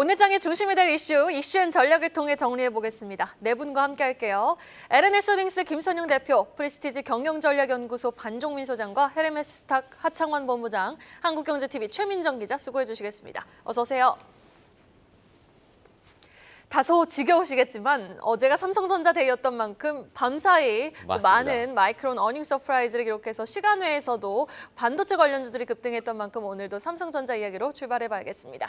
오늘 장의 중심이 될 이슈앤 전략을 통해 정리해보겠습니다. 네 분과 함께 할게요. LNS홀딩스 김선용 대표, 프리스티지 경영전략연구소 반종민 소장과 헤르메스스탁 하창원 본부장, 한국경제TV 최민정 기자 수고해 주시겠습니다. 어서 오세요. 다소 지겨우시겠지만 어제가 삼성전자 데이였던 만큼 밤사이 많은 마이크론 어닝 서프라이즈를 기록해서 시간 외에서도 반도체 관련주들이 급등했던 만큼 오늘도 삼성전자 이야기로 출발해봐야겠습니다.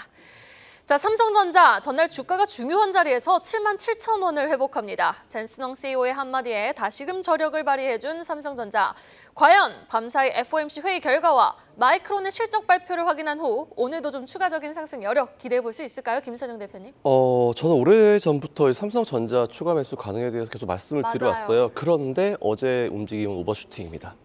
자, 삼성전자 전날 주가가 중요한 자리에서 77,000원을 회복합니다. 젠슨헝 CEO의 한마디에 다시금 저력을 발휘해준 삼성전자. 과연 밤사이 FOMC 회의 결과와 마이크론의 실적 발표를 확인한 후 오늘도 좀 추가적인 상승 여력 기대해볼 수 있을까요? 김선용 대표님. 저는 오래전부터 삼성전자 추가 매수 가능에 대해서 계속 말씀을 드려왔어요. 그런데 어제 움직임은 오버슈팅입니다.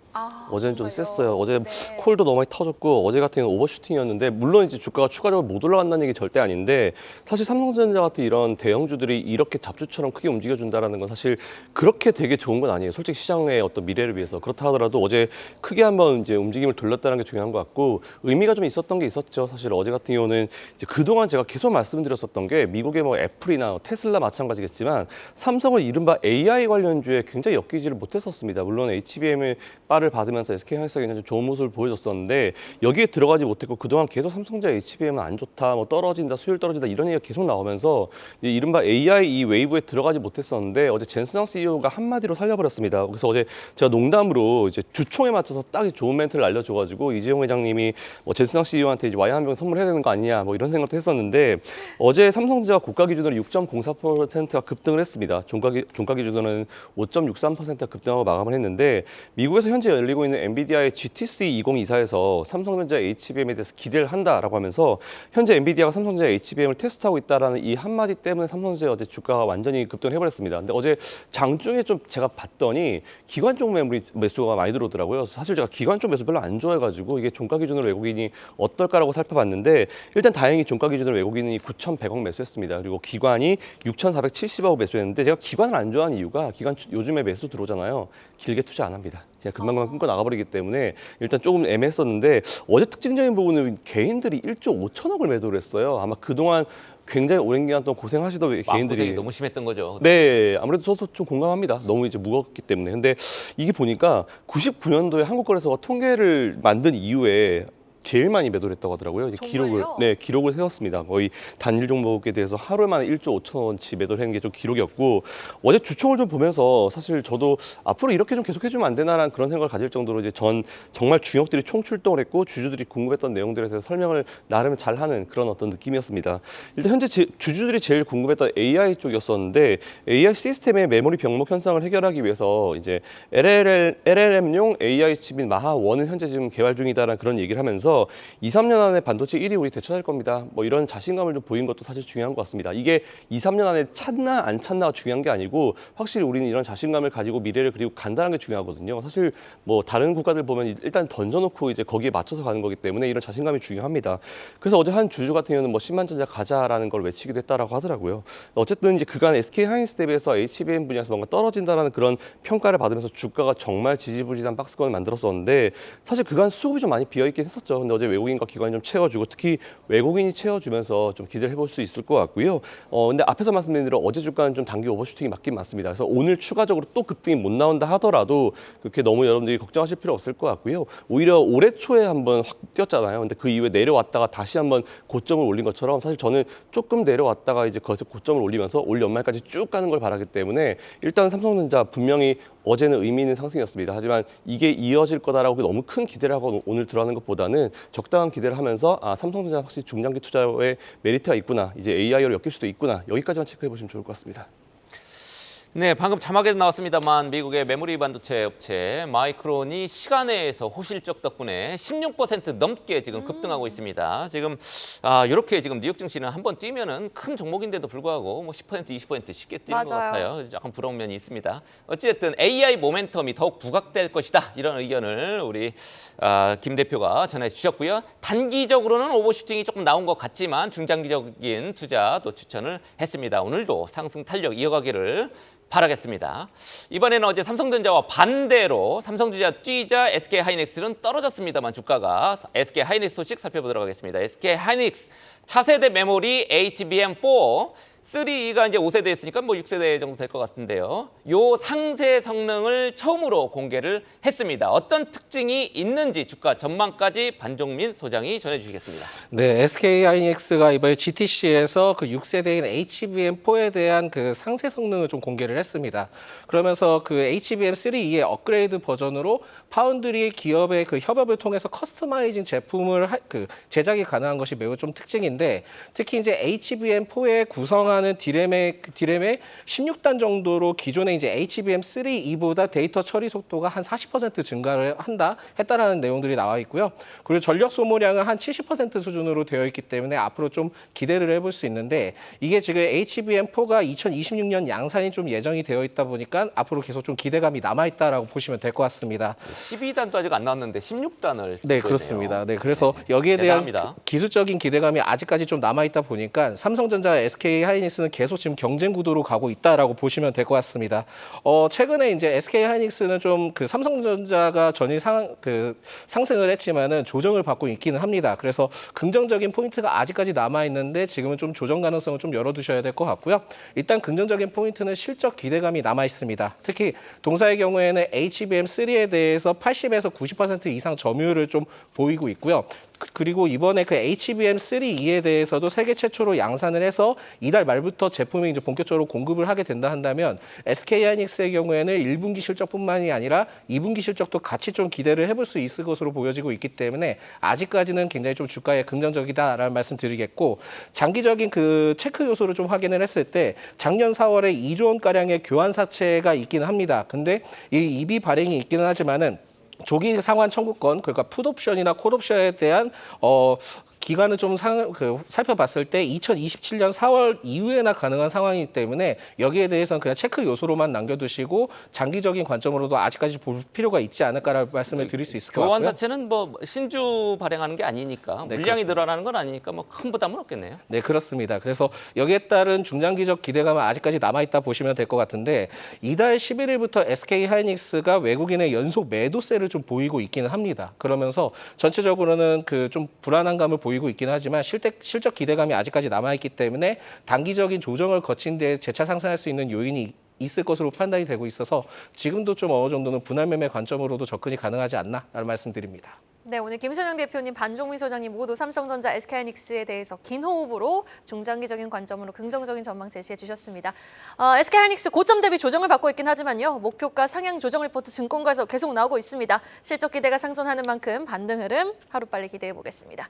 어제는 좀 셌어요. 어제 콜도 너무 많이 터졌고 어제 같은 경우는 오버슈팅이었는데 물론 이제 주가가 추가적으로 못 올라간다는 얘기 절대 아닌데 사실 삼성전자 같은 이런 대형주들이 이렇게 잡주처럼 크게 움직여준다는 건 사실 그렇게 되게 좋은 건 아니에요. 솔직히 시장의 어떤 미래를 위해서. 그렇다 하더라도 어제 크게 한번 이제 움직임을 돌렸다는 게 중요한 것 같고 의미가 좀 있었던 게 있었죠. 사실 어제 같은 경우는 이제 그동안 제가 계속 말씀드렸었던 게 미국의 뭐 애플이나 테슬라 마찬가지겠지만 삼성은 이른바 AI 관련주에 굉장히 엮이지를 못했었습니다. 물론 HBM의 빠를 받으면서 SK하이닉스가 좀 좋은 모습을 보여줬었는데 여기에 들어가지 못했고 그동안 계속 삼성전자 HBM은 안 좋다, 뭐 떨어진다, 수율 떨어진다 이런 얘기가 계속 나오면서 이른바 AI 이 웨이브에 들어가지 못했었는데 어제 젠슨헝 CEO가 한마디로 살려버렸습니다. 그래서 어제 제가 농담으로 이제 주총에 맞춰서 딱 좋은 멘트를 알려줘가지고 이재용 회장님이 뭐 젠슨헝 CEO한테 이제 와인 한 병 선물해야 되는 거 아니냐 뭐 이런 생각도 했었는데 어제 삼성전자 고가 기준으로 6.04%가 급등을 했습니다. 종가 기준으로는 5.63%가 급등하고 마감을 했는데 미국에서 현재 열리고 있는 엔비디아의 GTC 2024에서 삼성전자 HBM에 대해서 기대를 한다라고 하면서 현재 엔비디아가 삼성전자 HBM을 테스트하고 있다라는 이 한마디 때문에 삼성전자 어제 주가가 완전히 급등을 해버렸습니다. 근데 어제 장중에 좀 제가 봤더니 기관 쪽 매수가 많이 들어오더라고요. 사실 제가 기관 쪽 매수 별로 안 좋아해가지고 이게 종가 기준으로 외국인이 어떨까라고 살펴봤는데 일단 다행히 종가 기준으로 외국인이 9,100억 매수했습니다. 그리고 기관이 6,470억 매수했는데 제가 기관을 안 좋아하는 이유가 기관 요즘에 매수 들어오잖아요. 길게 투자 안 합니다. 그냥 금방금방 끊고 나가버리기 때문에 일단 조금 애매했었는데 어제 특징적인 부분은 개인들이 1조 5천억을 매도를 했어요. 아마 그동안 굉장히 오랜 기간 동안 고생하시던 개인들이 너무 심했던 거죠. 네, 아무래도 저도 좀 공감합니다. 너무 이제 무겁기 때문에. 근데 이게 보니까 99년도에 한국거래소가 통계를 만든 이후에 제일 많이 매도를 했다고 하더라고요. 이제 기록을 세웠습니다. 거의 단일 종목에 대해서 하루 만에 1조 5천원치 매도를 한 게 좀 기록이었고 어제 주총을 좀 보면서 사실 저도 앞으로 이렇게 좀 계속해주면 안 되나라는 그런 생각을 가질 정도로 이제 정말 주역들이 총출동을 했고 주주들이 궁금했던 내용들에 대해서 설명을 나름 잘하는 그런 어떤 느낌이었습니다. 일단 현재 주주들이 제일 궁금했던 AI 쪽이었었는데 AI 시스템의 메모리 병목 현상을 해결하기 위해서 이제 LLM용 AI 칩인 마하1을 현재 지금 개발 중이다라는 그런 얘기를 하면서 2, 3년 안에 반도체 1위 우리 되찾을 겁니다. 뭐 이런 자신감을 좀 보인 것도 사실 중요한 것 같습니다. 이게 2, 3년 안에 찾나 안 찾나가 중요한 게 아니고 확실히 우리는 이런 자신감을 가지고 미래를 그리고 간다는 게 중요하거든요. 사실 뭐 다른 국가들 보면 일단 던져놓고 이제 거기에 맞춰서 가는 거기 때문에 이런 자신감이 중요합니다. 그래서 어제 한 주주 같은 경우는 뭐 10만 전자 가자라는 걸 외치기도 했다라고 하더라고요. 어쨌든 이제 그간 SK하이닉스 대비해서 HBM 분야에서 뭔가 떨어진다라는 그런 평가를 받으면서 주가가 정말 지지부진한 박스권을 만들었었는데 사실 그간 수급이 좀 많이 비어있긴 했었죠. 근데 어제 외국인과 기관이 좀 채워주고 특히 외국인이 채워주면서 좀 기대를 해볼 수 있을 것 같고요. 근데 앞에서 말씀드린 대로 어제 주가는 좀 단기 오버슈팅이 맞긴 맞습니다. 그래서 오늘 추가적으로 또 급등이 못 나온다 하더라도 그렇게 너무 여러분들이 걱정하실 필요 없을 것 같고요. 오히려 올해 초에 한번 확 뛰었잖아요. 근데 그 이후에 내려왔다가 다시 한번 고점을 올린 것처럼 사실 저는 조금 내려왔다가 이제 거기서 고점을 올리면서 올 연말까지 쭉 가는 걸 바라기 때문에 일단 삼성전자 분명히 어제는 의미 있는 상승이었습니다. 하지만 이게 이어질 거다라고 너무 큰 기대를 하고 오늘 들어가는 것보다는 적당한 기대를 하면서 삼성전자 확실히 중장기 투자에 메리트가 있구나. 이제 AI로 엮일 수도 있구나. 여기까지만 체크해 보시면 좋을 것 같습니다. 네, 방금 자막에도 나왔습니다만 미국의 메모리 반도체 업체 마이크론이 시간외에서 호실적 덕분에 16% 넘게 지금 급등하고 있습니다. 지금 이렇게 지금 뉴욕 증시는 한번 뛰면은 큰 종목인데도 불구하고 뭐 10%, 20% 쉽게 뛰는 것 같아요. 약간 부러운 면이 있습니다. 어찌됐든 AI 모멘텀이 더욱 부각될 것이다. 이런 의견을 우리 김 대표가 전해주셨고요. 단기적으로는 오버슈팅이 조금 나온 것 같지만 중장기적인 투자도 추천을 했습니다. 오늘도 상승 탄력 이어가기를 바라겠습니다. 이번에는 어제 삼성전자와 반대로 삼성전자 뛰자 SK하이닉스는 떨어졌습니다만 주가가 SK하이닉스 소식 살펴보도록 하겠습니다. SK하이닉스 차세대 메모리 HBM4 3가 이제 5세대 했으니까 뭐 6세대 정도 될 것 같은데요. 요 상세 성능을 처음으로 공개를 했습니다. 어떤 특징이 있는지 주가 전망까지 반종민 소장이 전해주시겠습니다. 네, SK하이닉스가 이번에 GTC에서 그 6세대인 HBM4에 대한 그 상세 성능을 좀 공개를 했습니다. 그러면서 그 HBM3의 업그레이드 버전으로 파운드리 기업의 그 협업을 통해서 커스터마이징 제품을 제작이 가능한 것이 매우 좀 특징인데, 특히 이제 HBM4에 구성하는 디램의 16단 정도로 기존의 이제 HBM3E보다 데이터 처리 속도가 한 40% 증가를 했다라는 내용들이 나와 있고요. 그리고 전력 소모량은 한 70% 수준으로 되어 있기 때문에 앞으로 좀 기대를 해볼 수 있는데, 이게 지금 HBM4가 2026년 양산이 좀 예정이 되어 있다 보니까 앞으로 계속 좀 기대감이 남아 있다라고 보시면 될 것 같습니다. 12단도 아직 안 나왔는데 16단을 네, 그렇습니다. 네, 그래서 여기에 대한 기술적인 기대감이 아직까지 좀 남아 있다 보니까 삼성전자, SK하이닉스는 계속 지금 경쟁 구도로 가고 있다라고 보시면 될 것 같습니다. 최근에 이제 SK하이닉스는 좀 그 삼성전자가 전일 상승을 했지만은 조정을 받고 있기는 합니다. 그래서 긍정적인 포인트가 아직까지 남아 있는데 지금은 좀 조정 가능성을 좀 열어두셔야 될 것 같고요. 일단 긍정적인 포인트는 실적 기대감이 남아 있습니다. 특히 동사의 경우에는 HBM3에 대해서 80에서 90% 이상 점유율을 좀 보이고 있고요. 그리고 이번에 그 HBM3E에 대해서도 세계 최초로 양산을 해서 이달 말부터 제품이 이제 본격적으로 공급을 하게 된다 한다면 SK하이닉스의 경우에는 1분기 실적뿐만이 아니라 2분기 실적도 같이 좀 기대를 해볼 수 있을 것으로 보여지고 있기 때문에 아직까지는 굉장히 좀 주가에 긍정적이다라는 말씀 드리겠고, 장기적인 그 체크 요소를 좀 확인을 했을 때 작년 4월에 2조 원가량의 교환 사채가 있기는 합니다. 근데 이 EB 발행이 있기는 하지만은 조기 상환 청구권, 그러니까 풋옵션이나 콜옵션에 대한 기간을 좀 살펴봤을 때 2027년 4월 이후에나 가능한 상황이기 때문에 여기에 대해서는 그냥 체크 요소로만 남겨두시고 장기적인 관점으로도 아직까지 볼 필요가 있지 않을까라는 말씀을 드릴 수 있을 것 같고요. 교환 사채는 뭐 신주 발행하는 게 아니니까 네, 물량이 그렇습니다. 늘어나는 건 아니니까 뭐 큰 부담은 없겠네요. 네, 그렇습니다. 그래서 여기에 따른 중장기적 기대감은 아직까지 남아있다 보시면 될 것 같은데, 이달 11일부터 SK하이닉스가 외국인의 연속 매도세를 좀 보이고 있기는 합니다. 그러면서 전체적으로는 그 좀 불안한 감을 보이고 있긴 하지만 실적 기대감이 아직까지 남아있기 때문에 단기적인 조정을 거친 뒤에 재차 상승할 수 있는 요인이 있을 것으로 판단이 되고 있어서 지금도 좀 어느 정도는 분할 매매 관점으로도 접근이 가능하지 않나라는 말씀드립니다. 네, 오늘 김선영 대표님, 반종민 소장님 모두 삼성전자, SK하이닉스에 대해서 긴 호흡으로 중장기적인 관점으로 긍정적인 전망 제시해 주셨습니다. SK하이닉스 고점 대비 조정을 받고 있긴 하지만요. 목표가 상향 조정 리포트 증권가에서 계속 나오고 있습니다. 실적 기대가 상존하는 만큼 반등 흐름 하루빨리 기대해 보겠습니다.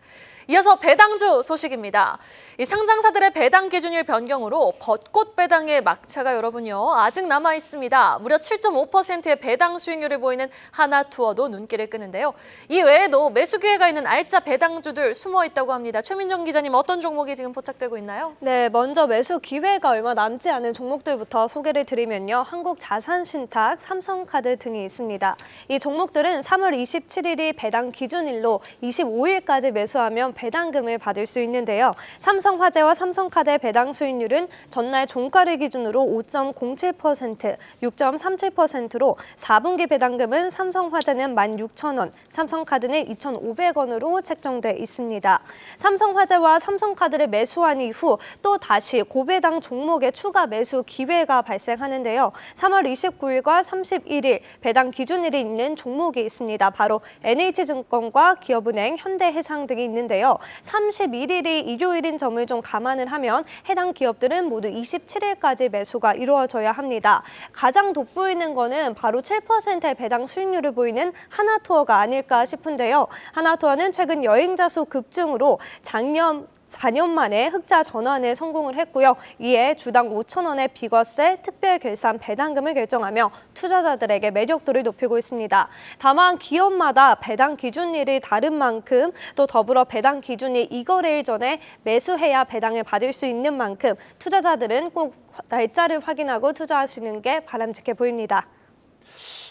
이어서 배당주 소식입니다. 이 상장사들의 배당 기준일 변경으로 벚꽃 배당의 막차가 여러분요 아직 남아 있습니다. 무려 7.5%의 배당 수익률을 보이는 하나투어도 눈길을 끄는데요. 이 외에도 매수 기회가 있는 알짜 배당주들 숨어 있다고 합니다. 최민정 기자님, 어떤 종목이 지금 포착되고 있나요? 네, 먼저 매수 기회가 얼마 남지 않은 종목들부터 소개를 드리면요. 한국자산신탁, 삼성카드 등이 있습니다. 이 종목들은 3월 27일이 배당 기준일로 25일까지 매수하면 배당금을 받을 수 있는데요. 삼성화재와 삼성카드의 배당 수익률은 전날 종가를 기준으로 5.07%, 6.37%로 4분기 배당금은 삼성화재는 16,000원, 삼성카드는 2,500원으로 책정돼 있습니다. 삼성화재와 삼성카드를 매수한 이후 또 다시 고배당 종목의 추가 매수 기회가 발생하는데요. 3월 29일과 31일 배당 기준일이 있는 종목이 있습니다. 바로 NH증권과 기업은행, 현대해상 등이 있는데요. 31일이 일요일인 점을 좀 감안을 하면 해당 기업들은 모두 27일까지 매수가 이루어져야 합니다. 가장 돋보이는 거는 바로 7%의 배당 수익률을 보이는 하나투어가 아닐까 싶은데요. 하나투어는 최근 여행자 수 급증으로 작년 4년 만에 흑자 전환에 성공을 했고요. 이에 주당 5,000원의 비과세 특별 결산 배당금을 결정하며 투자자들에게 매력도를 높이고 있습니다. 다만 기업마다 배당 기준일이 다른 만큼 또 더불어 배당 기준일 이거래일 전에 매수해야 배당을 받을 수 있는 만큼 투자자들은 꼭 날짜를 확인하고 투자하시는 게 바람직해 보입니다.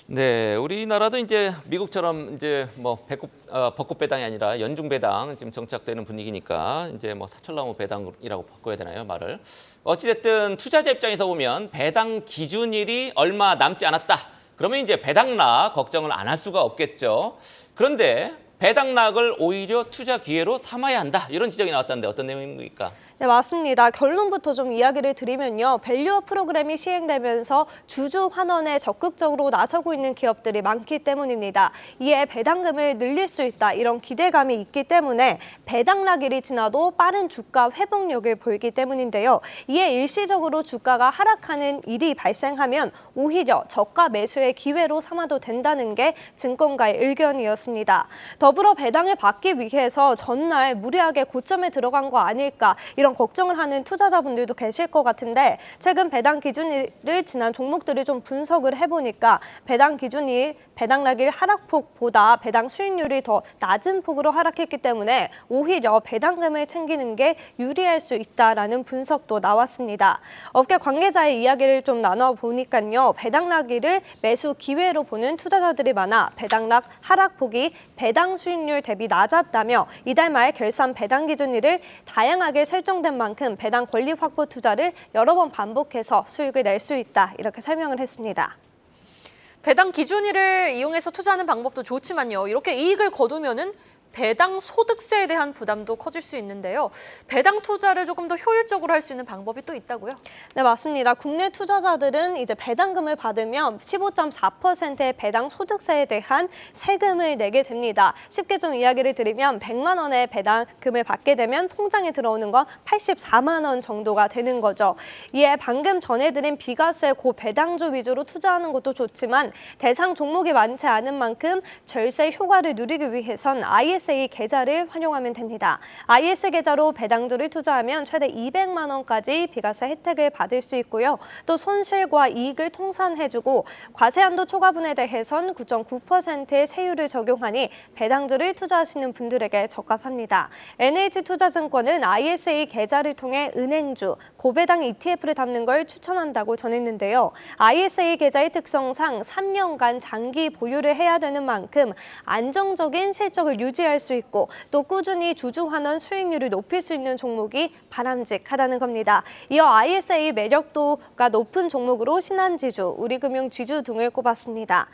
네, 우리나라도 이제 미국처럼 이제 뭐 벚꽃 배당이 아니라 연중 배당 지금 정착되는 분위기니까 이제 뭐 사철나무 배당이라고 바꿔야 되나요, 말을? 어찌됐든 투자자 입장에서 보면 배당 기준일이 얼마 남지 않았다. 그러면 이제 배당락 걱정을 안 할 수가 없겠죠. 그런데 배당락을 오히려 투자 기회로 삼아야 한다. 이런 지적이 나왔다는데 어떤 내용입니까? 네, 맞습니다. 결론부터 좀 이야기를 드리면요. 밸류업 프로그램이 시행되면서 주주 환원에 적극적으로 나서고 있는 기업들이 많기 때문입니다. 이에 배당금을 늘릴 수 있다, 이런 기대감이 있기 때문에 배당락일이 지나도 빠른 주가 회복력을 보이기 때문인데요. 이에 일시적으로 주가가 하락하는 일이 발생하면 오히려 저가 매수의 기회로 삼아도 된다는 게 증권가의 의견이었습니다. 더불어 배당을 받기 위해서 전날 무리하게 고점에 들어간 거 아닐까, 이런 걱정을 하는 투자자분들도 계실 것 같은데, 최근 배당 기준일을 지난 종목들을 좀 분석을 해보니까 배당 기준일, 배당락일 하락폭보다 배당 수익률이 더 낮은 폭으로 하락했기 때문에 오히려 배당금을 챙기는 게 유리할 수 있다라는 분석도 나왔습니다. 업계 관계자의 이야기를 좀 나눠보니까요. 배당락일을 매수 기회로 보는 투자자들이 많아 배당락 하락폭이 배당 수익률 대비 낮았다며 이달 말 결산 배당 기준일을 다양하게 설정된 만큼 배당 권리 확보 투자를 여러 번 반복해서 수익을 낼 수 있다, 이렇게 설명을 했습니다. 배당 기준일을 이용해서 투자하는 방법도 좋지만요. 이렇게 이익을 거두면은 배당 소득세에 대한 부담도 커질 수 있는데요. 배당 투자를 조금 더 효율적으로 할 수 있는 방법이 또 있다고요? 네, 맞습니다. 국내 투자자들은 이제 배당금을 받으면 15.4%의 배당 소득세에 대한 세금을 내게 됩니다. 쉽게 좀 이야기를 드리면 100만 원의 배당금을 받게 되면 통장에 들어오는 건 84만 원 정도가 되는 거죠. 이에 방금 전해드린 비과세 고배당주 위주로 투자하는 것도 좋지만 대상 종목이 많지 않은 만큼 절세 효과를 누리기 위해선 ISA 계좌를 활용하면 됩니다. IS 계좌로 배당주를 투자하면 최대 200만 원까지 비과세 혜택을 받을 수 있고요. 또 손실과 이익을 통산해주고 과세한도 초과분에 대해선 9.9%의 세율을 적용하니 배당주를 투자하시는 분들에게 적합합니다. NH투자증권은 ISA 계좌를 통해 은행주, 고배당 ETF를 담는 걸 추천한다고 전했는데요. ISA 계좌의 특성상 3년간 장기 보유를 해야 되는 만큼 안정적인 실적을 유지할 수 있고 또 꾸준히 주주 환원 수익률을 높일 수 있는 종목이 바람직하다는 겁니다. 이어 ISA 매력도가 높은 종목으로 신한지주, 우리금융지주 등을 꼽았습니다.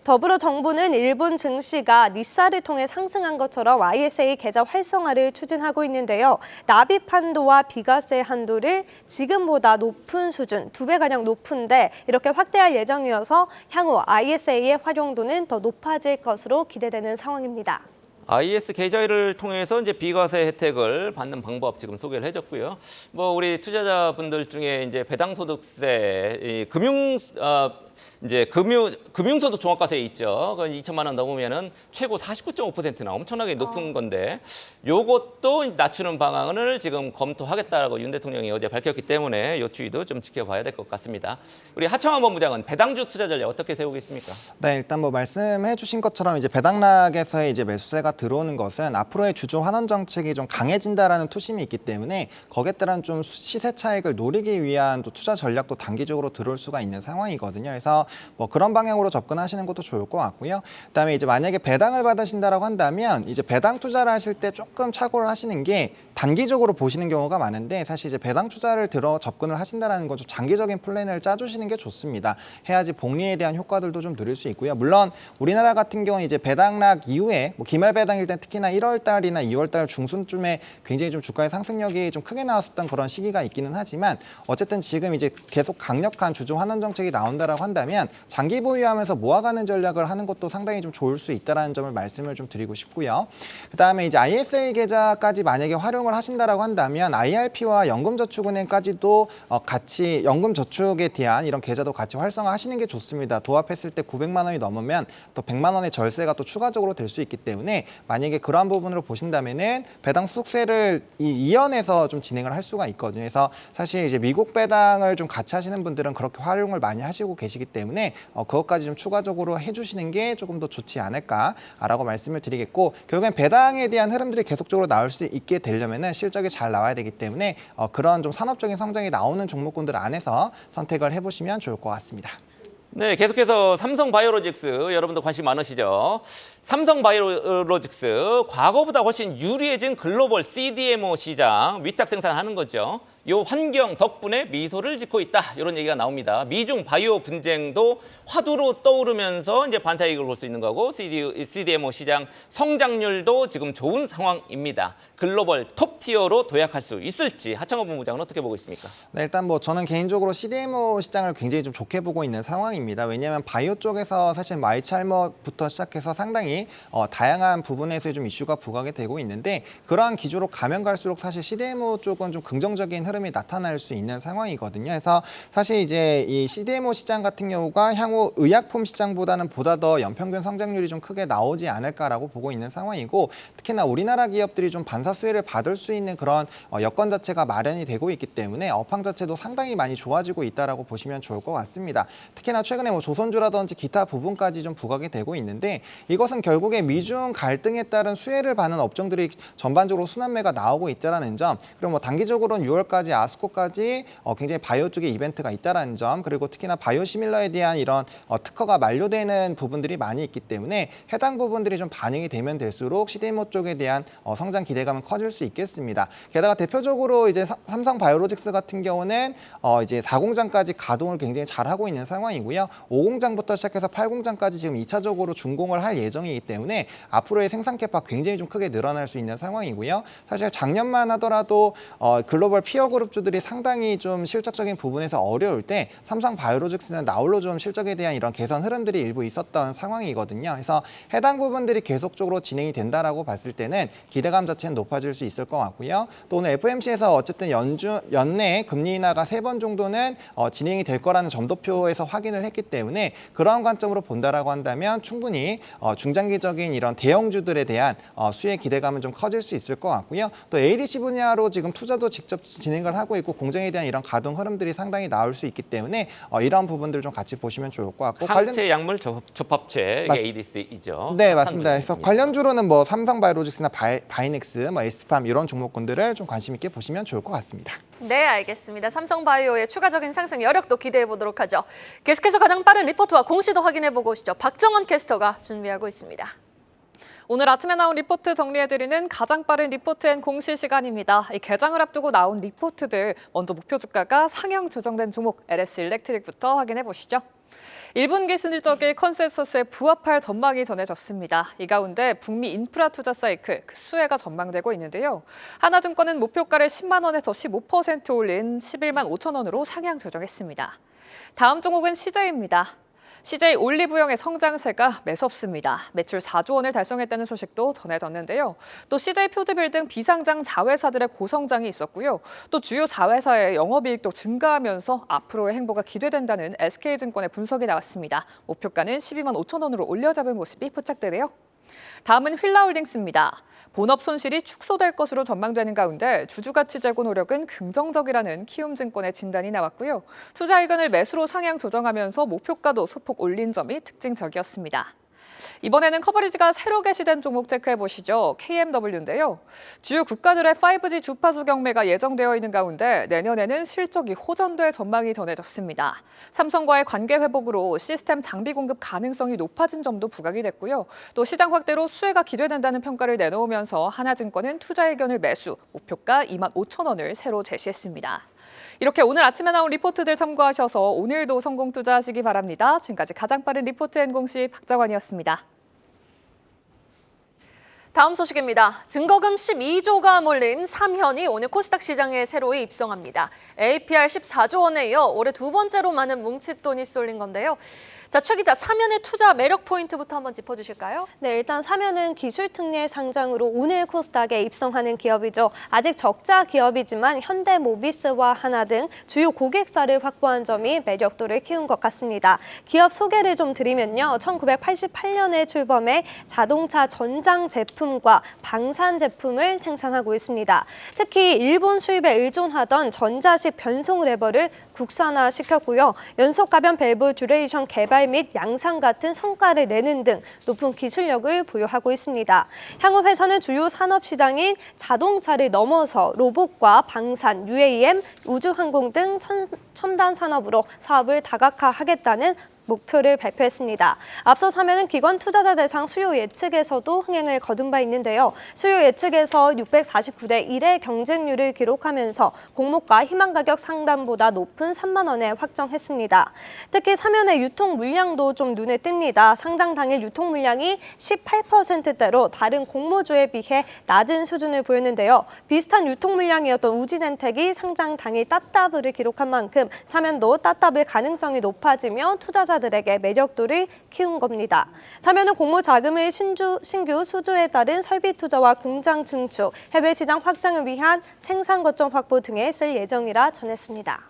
더불어 정부는 일본 증시가 니사를 통해 상승한 것처럼 ISA 계좌 활성화를 추진하고 있는데요. 납입 한도와 비과세 한도를 지금보다 높은 수준, 2배가량 높은데 이렇게 확대할 예정이어서 향후 ISA의 활용도는 더 높아질 것으로 기대되는 상황입니다. IS 계좌를 통해서 이제 비과세 혜택을 받는 방법 지금 소개를 해줬고요. 뭐 우리 투자자분들 중에 이제 배당소득세, 금융소득 종합과세 있죠. 그 2천만 원 넘으면은 최고 49.5%나 엄청나게 높은 건데 요것도 낮추는 방안을 지금 검토하겠다라고 윤 대통령이 어제 밝혔기 때문에 요 추이도 좀 지켜봐야 될 것 같습니다. 우리 하청원 본부장은 배당주 투자 전략 어떻게 세우고 있습니까? 네, 일단 뭐 말씀해 주신 것처럼 이제 배당락에서의 이제 매수세가 들어오는 것은 앞으로의 주주 환원 정책이 좀 강해진다라는 투심이 있기 때문에 거기에 따른 좀 시세 차익을 노리기 위한 또 투자 전략도 단기적으로 들어올 수가 있는 상황이거든요. 그래서 뭐 그런 방향으로 접근하시는 것도 좋을 것 같고요. 그다음에 이제 만약에 배당을 받으신다라고 한다면 이제 배당 투자를 하실 때 조금 착오를 하시는 게 단기적으로 보시는 경우가 많은데 사실 이제 배당 투자를 들어 접근을 하신다라는 건 좀 장기적인 플랜을 짜주시는 게 좋습니다. 해야지 복리에 대한 효과들도 좀 누릴 수 있고요. 물론 우리나라 같은 경우는 이제 배당락 이후에 뭐 기말 배당일 때 특히나 1월 달이나 2월 달 중순쯤에 굉장히 좀 주가의 상승력이 좀 크게 나왔었던 그런 시기가 있기는 하지만 어쨌든 지금 이제 계속 강력한 주주 환원 정책이 나온다라고 한다면 장기 보유하면서 모아가는 전략을 하는 것도 상당히 좀 좋을 수 있다라는 점을 말씀을 좀 드리고 싶고요. 그다음에 이제 ISA 계좌까지 만약에 활용을 하신다라고 한다면 IRP와 연금저축은행까지도 같이 연금저축에 대한 이런 계좌도 같이 활성화하시는 게 좋습니다. 도합했을 때 900만 원이 넘으면 또 100만 원의 절세가 또 추가적으로 될 수 있기 때문에 만약에 그러한 부분으로 보신다면은 배당 소득세를 이연해서 좀 진행을 할 수가 있거든요. 그래서 사실 이제 미국 배당을 좀 같이 하시는 분들은 그렇게 활용을 많이 하시고 계시기 때문에 그것까지 좀 추가적으로 해주시는 게 조금 더 좋지 않을까라고 말씀을 드리겠고 결국엔 배당에 대한 흐름들이 계속적으로 나올 수 있게 되려면은 실적이 잘 나와야 되기 때문에 그런 좀 산업적인 성장이 나오는 종목군들 안에서 선택을 해보시면 좋을 것 같습니다. 네, 계속해서 삼성바이오로직스 여러분도 관심 많으시죠? 삼성바이오로직스 과거보다 훨씬 유리해진 글로벌 CDMO 시장 위탁 생산하는 거죠. 요 환경 덕분에 미소를 짓고 있다 이런 얘기가 나옵니다. 미중 바이오 분쟁도 화두로 떠오르면서 이제 반사이익을 볼 수 있는 거고 CDMO 시장 성장률도 지금 좋은 상황입니다. 글로벌 톱티어로 도약할 수 있을지 하창호 본부장은 어떻게 보고 있습니까? 네, 일단 뭐 저는 개인적으로 CDMO 시장을 굉장히 좀 좋게 보고 있는 상황입니다. 왜냐하면 바이오 쪽에서 사실 마이찰머부터 시작해서 상당히 다양한 부분에서 좀 이슈가 부각이 되고 있는데 그러한 기조로 가면 갈수록 사실 CDMO 쪽은 좀 긍정적인 흐름이 나타날 수 있는 상황이거든요. 그래서 사실 이제 이 CDMO 시장 같은 경우가 향후 의약품 시장보다는 보다 더 연평균 성장률이 좀 크게 나오지 않을까라고 보고 있는 상황이고 특히나 우리나라 기업들이 좀 반사 수혜를 받을 수 있는 그런 여건 자체가 마련이 되고 있기 때문에 업황 자체도 상당히 많이 좋아지고 있다라고 보시면 좋을 것 같습니다. 특히나 최근에 뭐 조선주라든지 기타 부분까지 좀 부각이 되고 있는데 이것은 결국에 미중 갈등에 따른 수혜를 받는 업종들이 전반적으로 순환매가 나오고 있다라는 점 그리고 뭐 단기적으로는 6월까지 아스코까지 굉장히 바이오 쪽에 이벤트가 있다라는 점 그리고 특히나 바이오시밀러에 대한 이런 특허가 만료되는 부분들이 많이 있기 때문에 해당 부분들이 좀 반영이 되면 될수록 CDMO 쪽에 대한 성장 기대감은 커질 수 있겠습니다. 게다가 대표적으로 이제 삼성바이오로직스 같은 경우는 이제 4공장까지 가동을 굉장히 잘하고 있는 상황이고요. 5공장부터 시작해서 8공장까지 지금 2차적으로 준공을 할 예정이기 때문에 앞으로의 생산 캐파 굉장히 좀 크게 늘어날 수 있는 상황이고요. 사실 작년만 하더라도 글로벌 피어 그룹주들이 상당히 좀 실적적인 부분에서 어려울 때 삼성바이오로직스는 나홀로 좀 실적에 대한 이런 개선 흐름들이 일부 있었던 상황이거든요. 그래서 해당 부분들이 계속적으로 진행이 된다라고 봤을 때는 기대감 자체는 높아질 수 있을 것 같고요. 또 오늘 FOMC에서 어쨌든 연내 금리 인하가 3번 정도는 진행이 될 거라는 점도표에서 확인을 했기 때문에 그러한 관점으로 본다라고 한다면 충분히 중장기적인 이런 대형주들에 대한 수혜 기대감은 좀 커질 수 있을 것 같고요. 또 ADC 분야로 지금 투자도 직접 진행을 하고 있고 공정에 대한 이런 가동 흐름들이 상당히 나올 수 있기 때문에 이런 부분들 좀 같이 보시면 좋을 것 같고 항체 약물 접합체 이게 ADC이죠. 네, 맞습니다. 그래서 관련주로는 뭐 삼성바이오로직스나 바이넥스, 뭐 에스팜 이런 종목군들을 좀 관심 있게 보시면 좋을 것 같습니다. 네, 알겠습니다. 삼성바이오의 추가적인 상승 여력도 기대해 보도록 하죠. 계속해서 가장 빠른 리포트와 공시도 확인해 보고 오시죠. 박정원 캐스터가 준비하고 있습니다. 오늘 아침에 나온 리포트 정리해드리는 가장 빠른 리포트 앤 공시 시간입니다. 이 개장을 앞두고 나온 리포트들 먼저 목표 주가가 상향 조정된 종목 LS 일렉트릭부터 확인해 보시죠. 1분기 실적의 컨센서스에 부합할 전망이 전해졌습니다. 이 가운데 북미 인프라 투자 사이클 수혜가 전망되고 있는데요. 하나증권은 목표가를 10만 원에서 15% 올린 11만 5천 원으로 상향 조정했습니다. 다음 종목은 CJ입니다. CJ 올리브영의 성장세가 매섭습니다. 매출 4조 원을 달성했다는 소식도 전해졌는데요. 또 CJ 푸드빌 등 비상장 자회사들의 고성장이 있었고요. 또 주요 자회사의 영업이익도 증가하면서 앞으로의 행보가 기대된다는 SK증권의 분석이 나왔습니다. 목표가는 12만 5천 원으로 올려잡은 모습이 포착되네요. 다음은 휠라홀딩스입니다. 본업 손실이 축소될 것으로 전망되는 가운데 주주가치 제고 노력은 긍정적이라는 키움증권의 진단이 나왔고요. 투자 의견을 매수로 상향 조정하면서 목표가도 소폭 올린 점이 특징적이었습니다. 이번에는 커버리지가 새로 게시된 종목 체크해 보시죠. KMW인데요. 주요 국가들의 5G 주파수 경매가 예정되어 있는 가운데 내년에는 실적이 호전될 전망이 전해졌습니다. 삼성과의 관계 회복으로 시스템 장비 공급 가능성이 높아진 점도 부각이 됐고요. 또 시장 확대로 수혜가 기대된다는 평가를 내놓으면서 하나증권은 투자 의견을 매수, 목표가 2만 5천 원을 새로 제시했습니다. 이렇게 오늘 아침에 나온 리포트들 참고하셔서 오늘도 성공 투자하시기 바랍니다. 지금까지 가장 빠른 리포트 앤 공시 박정원이었습니다. 다음 소식입니다. 증거금 12조가 몰린 삼현이 오늘 코스닥 시장에 새로이 입성합니다. APR 14조 원에 이어 올해 두 번째로 많은 뭉칫돈이 쏠린 건데요. 자, 최 기자, 삼현의 투자 매력 포인트부터 한번 짚어주실까요? 네, 일단 삼현은 기술 특례 상장으로 오늘 코스닥에 입성하는 기업이죠. 아직 적자 기업이지만 현대모비스와 하나 등 주요 고객사를 확보한 점이 매력도를 키운 것 같습니다. 기업 소개를 좀 드리면요. 1988년에 출범해 자동차 전장 제품과 방산 제품을 생산하고 있습니다. 특히 일본 수입에 의존하던 전자식 변속 레버를 국산화시켰고요. 연속 가변 밸브 듀레이션 개발 및 양산 같은 성과를 내는 등 높은 기술력을 보유하고 있습니다. 향후 회사는 주요 산업 시장인 자동차를 넘어서 로봇과 방산, UAM, 우주항공 등 첨단 산업으로 사업을 다각화하겠다는 목표를 발표했습니다. 앞서 사면은 기관 투자자 대상 수요 예측에서도 흥행을 거둔 바 있는데요. 수요 예측에서 649대 1의 경쟁률을 기록하면서 공모가 희망 가격 상단보다 높은 3만 원에 확정했습니다. 특히 사면의 유통 물량도 좀 눈에 띕니다. 상장 당일 유통 물량이 18%대로 다른 공모주에 비해 낮은 수준을 보였는데요. 비슷한 유통 물량이었던 우진엔텍이 상장 당일 따따블을 기록한 만큼 사면도 따따블 가능성이 높아지며 투자자들에게 매력도를 키운 겁니다. 사면은 공모 자금을 신규 수주에 따른 설비 투자와 공장 증축, 해외 시장 확장을 위한 생산 거점 확보 등에 쓸 예정이라 전했습니다.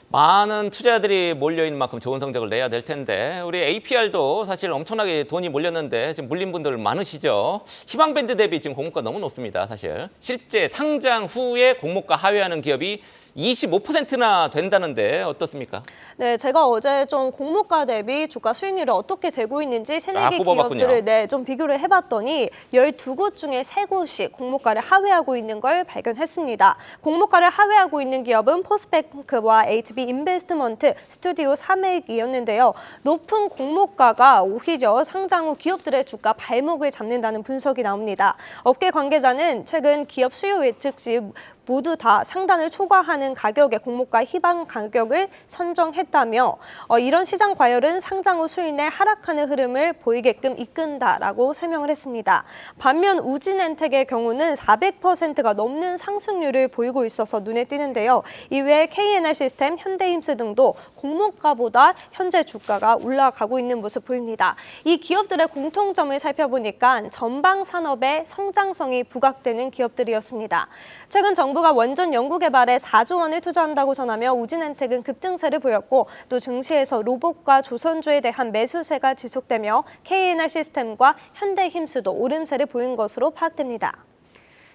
많은 투자자들이 몰려있는 만큼 좋은 성적을 내야 될 텐데 우리 APR도 사실 엄청나게 돈이 몰렸는데 지금 물린 분들 많으시죠. 희망밴드 대비 지금 공모가 너무 높습니다. 사실 실제 상장 후에 공모가 하회하는 기업이 25%나 된다는데 어떻습니까? 네, 제가 어제 좀 공모가 대비 주가 수익률이 어떻게 되고 있는지 세네 개 뽑아봤군요. 기업들을 좀 비교를 해봤더니 12곳 중에 3곳이 공모가를 하회하고 있는 걸 발견했습니다. 공모가를 하회하고 있는 기업은 포스뱅크와 HB 인베스트먼트, 스튜디오 3맥이었는데요. 높은 공모가가 오히려 상장 후 기업들의 주가 발목을 잡는다는 분석이 나옵니다. 업계 관계자는 최근 기업 수요 예측 시 모두 다 상단을 초과하는 가격의 공모가 희망 가격을 선정했다며 이런 시장 과열은 상장 후 수익 내 하락하는 흐름을 보이게끔 이끈다라고 설명을 했습니다. 반면 우진엔텍의 경우는 400%가 넘는 상승률을 보이고 있어서 눈에 띄는데요. 이외에 KNR 시스템, 현대힘스 등도 공모가보다 현재 주가가 올라가고 있는 모습 보입니다. 이 기업들의 공통점을 살펴보니까 전방 산업의 성장성이 부각되는 기업들이었습니다. 최근 정부가 원전 연구 개발에 4조 원을 투자한다고 전하며 우진엔텍은 급등세를 보였고 또 증시에서 로봇과 조선주에 대한 매수세가 지속되며 KNR 시스템과 현대힘스도 오름세를 보인 것으로 파악됩니다.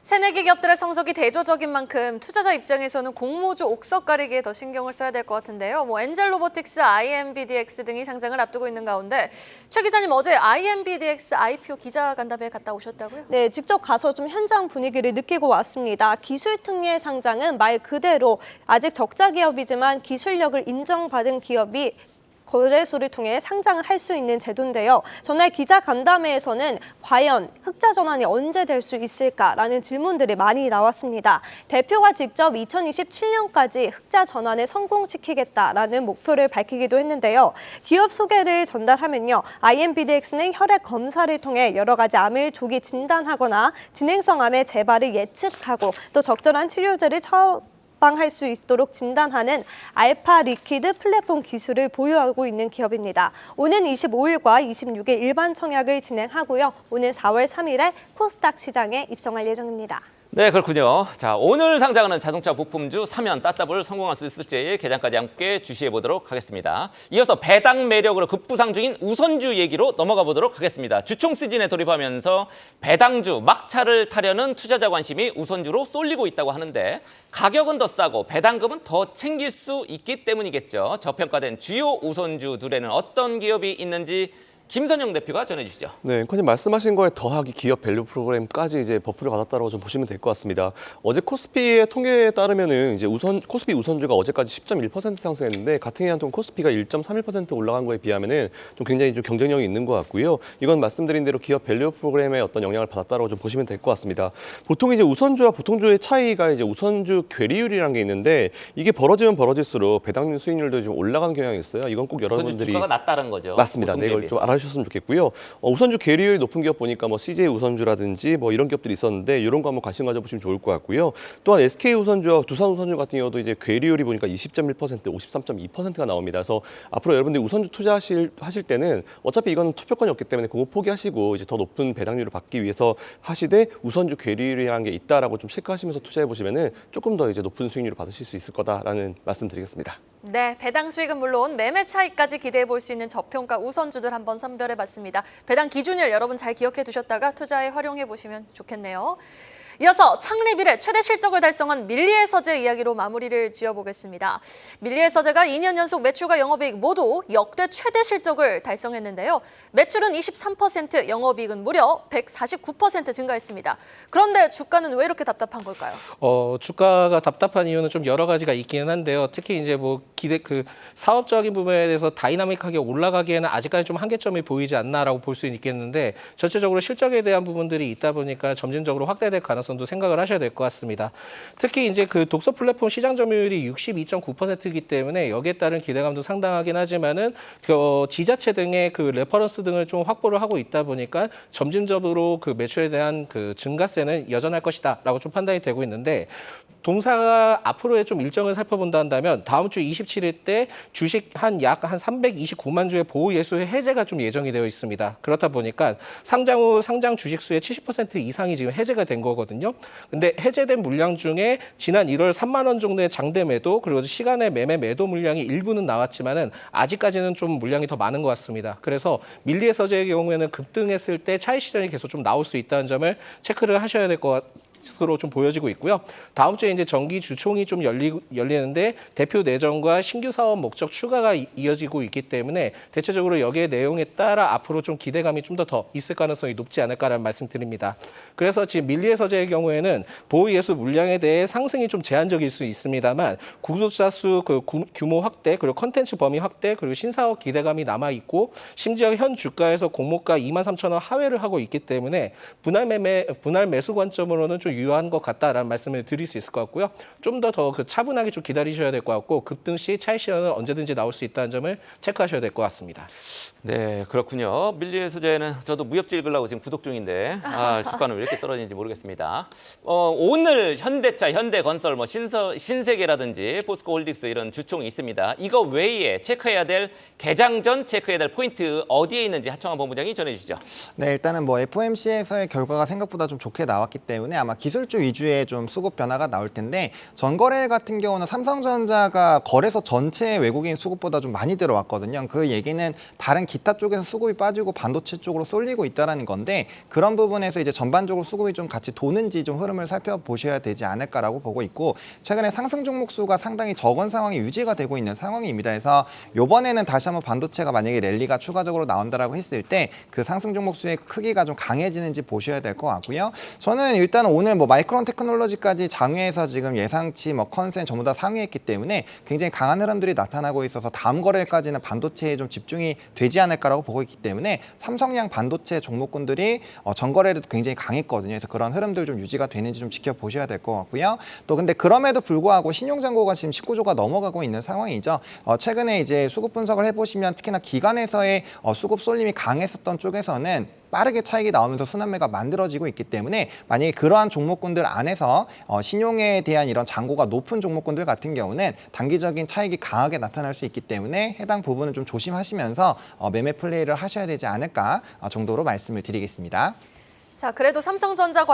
새내기 기업들의 성적이 대조적인 만큼 투자자 입장에서는 공모주 옥석 가리기에 더 신경을 써야 될 것 같은데요. 엔젤 로보틱스, IMBDX 등이 상장을 앞두고 있는 가운데 최 기자님 어제 IMBDX IPO 기자간담회 갔다 오셨다고요? 네, 직접 가서 좀 현장 분위기를 느끼고 왔습니다. 기술 특례 상장은 말 그대로 아직 적자 기업이지만 기술력을 인정받은 기업이 거래소를 통해 상장을 할 수 있는 제도인데요. 전날 기자 간담회에서는 과연 흑자 전환이 언제 될 수 있을까라는 질문들이 많이 나왔습니다. 대표가 직접 2027년까지 흑자 전환을 성공시키겠다라는 목표를 밝히기도 했는데요. 기업 소개를 전달하면요. IMBDX는 혈액 검사를 통해 여러 가지 암을 조기 진단하거나 진행성 암의 재발을 예측하고 또 적절한 치료제를 처방할 수 있도록 진단하는 알파 리퀴드 플랫폼 기술을 보유하고 있는 기업입니다. 오는 25일과 26일 일반 청약을 진행하고요. 오는 4월 3일에 코스닥 시장에 입성할 예정입니다. 네, 그렇군요. 자, 오늘 상장하는 자동차 부품주 사면 따따블 성공할 수 있을지 개장까지 함께 주시해 보도록 하겠습니다. 이어서 배당 매력으로 급부상 중인 우선주 얘기로 넘어가 보도록 하겠습니다. 주총 시즌에 돌입하면서 배당주 막차를 타려는 투자자 관심이 우선주로 쏠리고 있다고 하는데 가격은 더 싸고 배당금은 더 챙길 수 있기 때문이겠죠. 저평가된 주요 우선주들에는 어떤 기업이 있는지 김선영 대표가 전해주시죠. 네, 앵커님 말씀하신 거에 더하기 기업 밸류 프로그램까지 이제 버프를 받았다고 좀 보시면 될 것 같습니다. 어제 코스피의 통계에 따르면은 이제 코스피 우선주가 어제까지 10.1% 상승했는데 같은 기간 동안 코스피가 1.31% 올라간 거에 비하면은 좀 굉장히 좀 경쟁력이 있는 것 같고요. 이건 말씀드린 대로 기업 밸류 프로그램의 어떤 영향을 받았다고 좀 보시면 될 것 같습니다. 보통 이제 우선주와 보통주의 차이가 이제 우선주 괴리율이라는 게 있는데 이게 벌어지면 벌어질수록 배당 수익률도 좀 올라가는 경향이 있어요. 이건 꼭 우선주 여러분들이 주가가 낮다는 거죠. 맞습니다. 네, 이걸 좀 알아주셨으면 좋겠고요. 우선주 괴리율 높은 기업 보니까 CJ 우선주라든지 이런 기업들이 있었는데 이런 거 한번 관심 가져보시면 좋을 것 같고요. 또한 SK 우선주와 두산 우선주 같은 경우도 이제 괴리율이 보니까 20.1%, 53.2%가 나옵니다. 그래서 앞으로 여러분들이 우선주 투자하실 때는 어차피 이거는 투표권이 없기 때문에 그거 포기하시고 이제 더 높은 배당률을 받기 위해서 하시되 우선주 괴리율이라는 게 있다라고 좀 체크하시면서 투자해 보시면은 조금 더 이제 높은 수익률을 받으실 수 있을 거다라는 말씀드리겠습니다. 네, 배당 수익은 물론 매매 차익까지 기대해 볼 수 있는 저평가 우선주들 한번 선별해 봤습니다. 배당 기준일 여러분 잘 기억해 두셨다가 투자에 활용해 보시면 좋겠네요. 이어서 창립 이래 최대 실적을 달성한 밀리의 서재 이야기로 마무리를 지어보겠습니다. 밀리의 서재가 2년 연속 매출과 영업이익 모두 역대 최대 실적을 달성했는데요. 매출은 23%, 영업이익은 무려 149% 증가했습니다. 그런데 주가는 왜 이렇게 답답한 걸까요? 주가가 답답한 이유는 좀 여러 가지가 있기는 한데요. 특히 이제 사업적인 부분에 대해서 다이나믹하게 올라가기에는 아직까지 좀 한계점이 보이지 않나라고 볼 수 있겠는데 전체적으로 실적에 대한 부분들이 있다 보니까 점진적으로 확대될 가능성도 생각을 하셔야 될 것 같습니다. 특히 이제 그 독서 플랫폼 시장 점유율이 62.9%이기 때문에 여기에 따른 기대감도 상당하긴 하지만은 지자체 등의 그 레퍼런스 등을 좀 확보를 하고 있다 보니까 점진적으로 그 매출에 대한 그 증가세는 여전할 것이다라고 좀 판단이 되고 있는데 동사가 앞으로의 좀 일정을 살펴본다 한다면 다음 주 27일 때 주식 약 한 329만 주의 보호 예수 해제가 좀 예정이 되어 있습니다. 그렇다 보니까 상장 후 상장 주식 수의 70% 이상이 지금 해제가 된 거거든요. 근데 해제된 물량 중에 지난 1월 3만 원 정도의 장대 매도 그리고 시간의 매매 매도 물량이 일부는 나왔지만은 아직까지는 좀 물량이 더 많은 것 같습니다. 그래서 밀리의 서재의 경우에는 급등했을 때 차익 실현이 계속 좀 나올 수 있다는 점을 체크를 하셔야 될 것 같습니다. 으로 좀 보여지고 있고요. 다음 주에 이제 정기 주총이 좀 열리는데 대표 내정과 신규 사업 목적 추가가 이어지고 있기 때문에 대체적으로 여기에 내용에 따라 앞으로 좀 기대감이 좀 더 있을 가능성이 높지 않을까라는 말씀드립니다. 그래서 지금 밀리의 서재의 경우에는 보호 예수 물량에 대해 상승이 좀 제한적일 수 있습니다만 구독자 수 규모 확대 그리고 컨텐츠 범위 확대 그리고 신사업 기대감이 남아 있고 심지어 현 주가에서 공모가 23,000원 하회를 하고 있기 때문에 분할 매수 관점으로는 좀 유효한 것 같다라는 말씀을 드릴 수 있을 것 같고요. 좀 더 그 차분하게 좀 기다리셔야 될 것 같고 급등 시 차익 실현은 언제든지 나올 수 있다는 점을 체크하셔야 될 것 같습니다. 네, 그렇군요. 밀리의 소재는 저도 무협지 읽으려고 지금 구독 중인데 주가는 왜 이렇게 떨어지는지 모르겠습니다. 오늘 현대차, 현대건설, 신세계라든지 포스코홀딩스 이런 주총이 있습니다. 이거 외에 체크해야 될 개장 전 체크해야 될 포인트 어디에 있는지 하청환 본부장이 전해주시죠. 네, 일단은 FOMC에서의 결과가 생각보다 좀 좋게 나왔기 때문에 아마 기술주 위주의 좀 수급 변화가 나올 텐데 전거래 같은 경우는 삼성전자가 거래소 전체 외국인 수급보다 좀 많이 들어왔거든요. 그 얘기는 다른 기타 쪽에서 수급이 빠지고 반도체 쪽으로 쏠리고 있다라는 건데 그런 부분에서 이제 전반적으로 수급이 좀 같이 도는지 좀 흐름을 살펴보셔야 되지 않을까라고 보고 있고 최근에 상승 종목 수가 상당히 적은 상황이 유지가 되고 있는 상황입니다. 그래서 이번에는 다시 한번 반도체가 만약에 랠리가 추가적으로 나온다라고 했을 때 그 상승 종목 수의 크기가 좀 강해지는지 보셔야 될 것 같고요. 저는 일단 오늘 마이크론 테크놀로지까지 장외에서 지금 예상치 컨센 전부 다 상회했기 때문에 굉장히 강한 흐름들이 나타나고 있어서 다음 거래일까지는 반도체에 좀 집중이 되지 않을까라고 보고 있기 때문에 삼성양 반도체 종목군들이 전거래도 굉장히 강했거든요. 그래서 그런 흐름들 좀 유지가 되는지 좀 지켜보셔야 될 것 같고요. 또 근데 그럼에도 불구하고 신용잔고가 지금 19조가 넘어가고 있는 상황이죠. 최근에 이제 수급 분석을 해보시면 특히나 기관에서의 수급 쏠림이 강했었던 쪽에서는 빠르게 차익이 나오면서 순환매가 만들어지고 있기 때문에 만약에 그러한 종목군들 안에서 신용에 대한 이런 잔고가 높은 종목군들 같은 경우는 단기적인 차익이 강하게 나타날 수 있기 때문에 해당 부분은 좀 조심하시면서 매매 플레이를 하셔야 되지 않을까 정도로 말씀을 드리겠습니다. 자, 그래도 삼성전자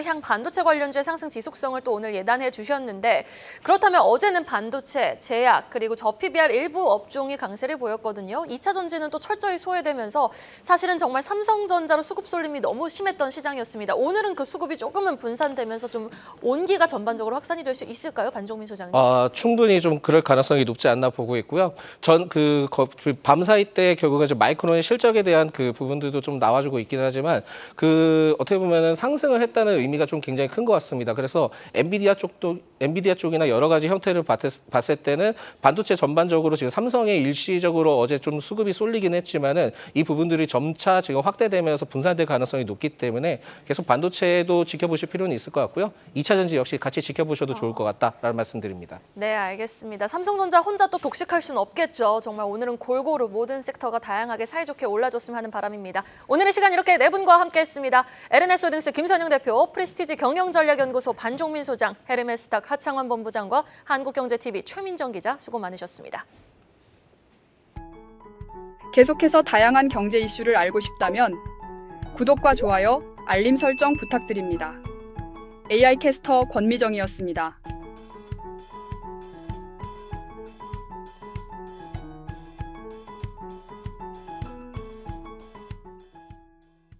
향 반도체 관련주의 상승 지속성을 또 오늘 예단해 주셨는데 그렇다면 어제는 반도체, 제약, 그리고 저PBR 일부 업종이 강세를 보였거든요. 2차 전지는 또 철저히 소외되면서 사실은 정말 삼성전자로 수급 쏠림이 너무 심했던 시장이었습니다. 오늘은 그 수급이 조금은 분산되면서 좀 온기가 전반적으로 확산이 될 수 있을까요? 반종민 소장님. 충분히 좀 그럴 가능성이 높지 않나 보고 있고요. 밤사이 때 결국은 마이크론의 실적에 대한 그 부분들도 좀 나와주고 있긴 하지만 어떻게 보면은 상승을 했다는 의미가 좀 굉장히 큰 것 같습니다. 그래서 엔비디아 쪽이나 여러 가지 형태를 봤을 때는 반도체 전반적으로 지금 삼성에 일시적으로 어제 좀 수급이 쏠리긴 했지만은 이 부분들이 점차 지금 확대되면서 분산될 가능성이 높기 때문에 계속 반도체도 지켜보실 필요는 있을 것 같고요. 2차 전지 역시 같이 지켜보셔도 좋을 것 같다라는 말씀드립니다. 네, 알겠습니다. 삼성전자 혼자 또 독식할 수는 없겠죠. 정말 오늘은 골고루 모든 섹터가 다양하게 사이좋게 올라줬으면 하는 바람입니다. 오늘의 시간 이렇게 네 분과 함께했습니다. LNS홀딩스 김선영 대표, 프레스티지 경영전략연구소 반종민 소장, 헤르메스탁 하창환 본부장과 한국경제TV 최민정 기자 수고 많으셨습니다. 계속해서 다양한 경제 이슈를 알고 싶다면 구독과 좋아요, 알림 설정 부탁드립니다. AI 캐스터 권미정이었습니다.